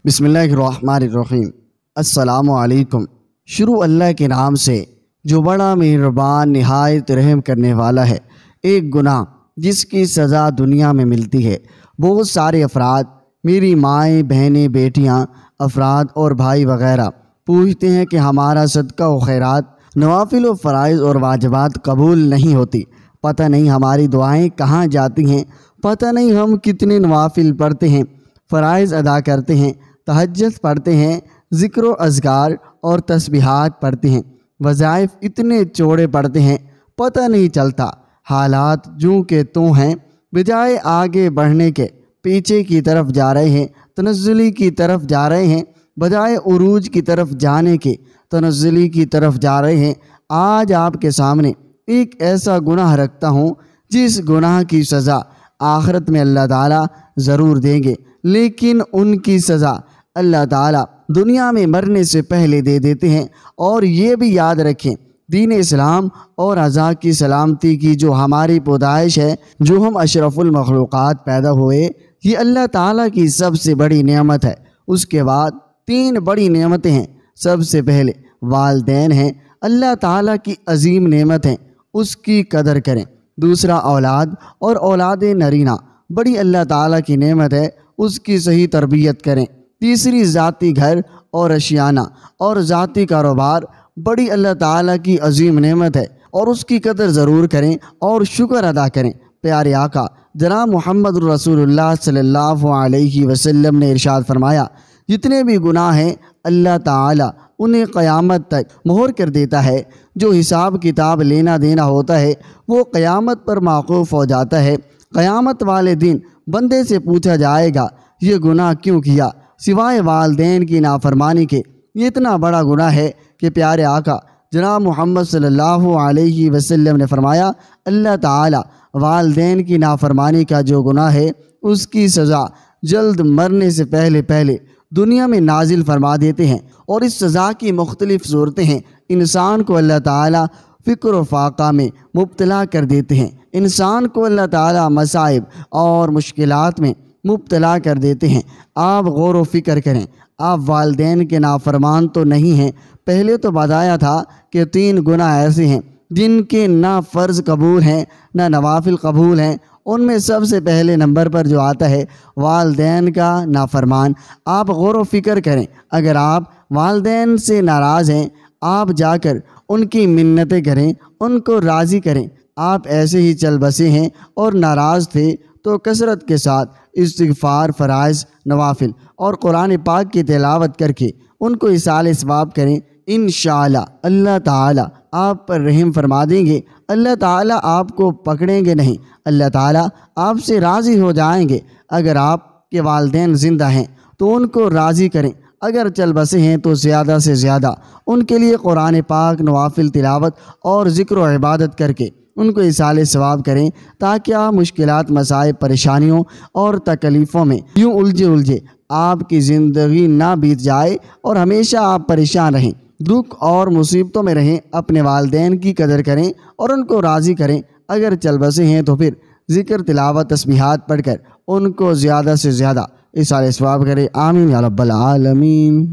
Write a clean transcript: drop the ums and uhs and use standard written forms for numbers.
بسم اللہ الرحمن الرحیم۔ السلام علیکم۔ شروع اللہ کے نام سے جو بڑا مہربان نہایت رحم کرنے والا ہے۔ ایک گناہ جس کی سزا دنیا میں ملتی ہے۔ بہت سارے افراد، میری مائیں، بہنیں، بیٹیاں، افراد اور بھائی وغیرہ پوچھتے ہیں کہ ہمارا صدقہ و خیرات، نوافل و فرائض اور واجبات قبول نہیں ہوتی۔ پتہ نہیں ہماری دعائیں کہاں جاتی ہیں، پتہ نہیں ہم کتنے نوافل پڑھتے ہیں، فرائض ادا کرتے ہیں، تہجد پڑھتے ہیں، ذکر و اذکار اور تسبیحات پڑھتے ہیں، وظائف اتنے چوڑے پڑھتے ہیں، پتہ نہیں چلتا۔ حالات جوں کہ توں ہیں، بجائے آگے بڑھنے کے پیچھے کی طرف جا رہے ہیں، تنزلی کی طرف جا رہے ہیں، بجائے عروج کی طرف جانے کے تنزلی کی طرف جا رہے ہیں۔ آج آپ کے سامنے ایک ایسا گناہ رکھتا ہوں جس گناہ کی سزا آخرت میں اللہ تعالیٰ ضرور دیں گے، لیکن ان کی سزا اللہ تعالیٰ دنیا میں مرنے سے پہلے دے دیتے ہیں۔ اور یہ بھی یاد رکھیں، دین اسلام اور عزا کی سلامتی کی جو ہماری پیدائش ہے، جو ہم اشرف المخلوقات پیدا ہوئے، یہ اللہ تعالیٰ کی سب سے بڑی نعمت ہے۔ اس کے بعد 3 بڑی نعمتیں ہیں۔ سب سے پہلے والدین ہیں، اللہ تعالیٰ کی عظیم نعمت ہیں، اس کی قدر کریں۔ دوسرا اولاد اور اولاد نرینہ، بڑی اللہ تعالیٰ کی نعمت ہے، اس کی صحیح تربیت کریں۔ تیسری ذاتی گھر اور اشیانہ اور ذاتی کاروبار، بڑی اللہ تعالیٰ کی عظیم نعمت ہے اور اس کی قدر ضرور کریں اور شکر ادا کریں۔ پیارے آقا جناب محمد رسول اللہ صلی اللہ علیہ وسلم نے ارشاد فرمایا، جتنے بھی گناہ ہیں اللہ تعالیٰ انہیں قیامت تک مہر کر دیتا ہے۔ جو حساب کتاب لینا دینا ہوتا ہے وہ قیامت پر موقوف ہو جاتا ہے۔ قیامت والے دن بندے سے پوچھا جائے گا، یہ گناہ کیوں کیا؟ سوائے والدین کی نافرمانی کے۔ یہ اتنا بڑا گناہ ہے کہ پیارے آقا جناب محمد صلی اللہ علیہ وسلم نے فرمایا، اللہ تعالیٰ والدین کی نافرمانی کا جو گناہ ہے اس کی سزا جلد مرنے سے پہلے دنیا میں نازل فرما دیتے ہیں۔ اور اس سزا کی مختلف صورتیں ہیں۔ انسان کو اللہ تعالیٰ فکر و فاقہ میں مبتلا کر دیتے ہیں، انسان کو اللہ تعالیٰ مصائب اور مشکلات میں مبتلا کر دیتے ہیں۔ آپ غور و فکر کریں، آپ والدین کے نافرمان تو نہیں ہیں۔ پہلے تو بتایا تھا کہ 3 گناہ ایسے ہیں جن کے نہ فرض قبول ہیں نہ نوافل قبول ہیں۔ ان میں سب سے پہلے نمبر پر جو آتا ہے والدین کا نافرمان۔ آپ غور و فکر کریں، اگر آپ والدین سے ناراض ہیں، آپ جا کر ان کی منتیں کریں، ان کو راضی کریں۔ آپ ایسے ہی چل بسے ہیں اور ناراض تھے تو کثرت کے ساتھ استغفار، فرائض، نوافل اور قرآن پاک کی تلاوت کر کے ان کو ایصال ثواب کریں۔ انشاءاللہ اللہ تعالیٰ آپ پر رحم فرما دیں گے۔ اللہ تعالیٰ آپ کو پکڑیں گے نہیں، اللہ تعالیٰ آپ سے راضی ہو جائیں گے۔ اگر آپ کے والدین زندہ ہیں تو ان کو راضی کریں، اگر چل بسے ہیں تو زیادہ سے زیادہ ان کے لیے قرآن پاک، نوافل تلاوت اور ذکر و عبادت کر کے ان کو ایصال ثواب کریں، تاکہ آپ مشکلات، مصائب، پریشانیوں اور تکلیفوں میں یوں الجھے آپ کی زندگی نہ بیت جائے اور ہمیشہ آپ پریشان رہیں، دکھ اور مصیبتوں میں رہیں۔ اپنے والدین کی قدر کریں اور ان کو راضی کریں۔ اگر چل بسے ہیں تو پھر ذکر، تلاوت، تسبیحات پڑھ کر ان کو زیادہ سے زیادہ ایصال ثواب کریں۔ آمین یا رب العالمین۔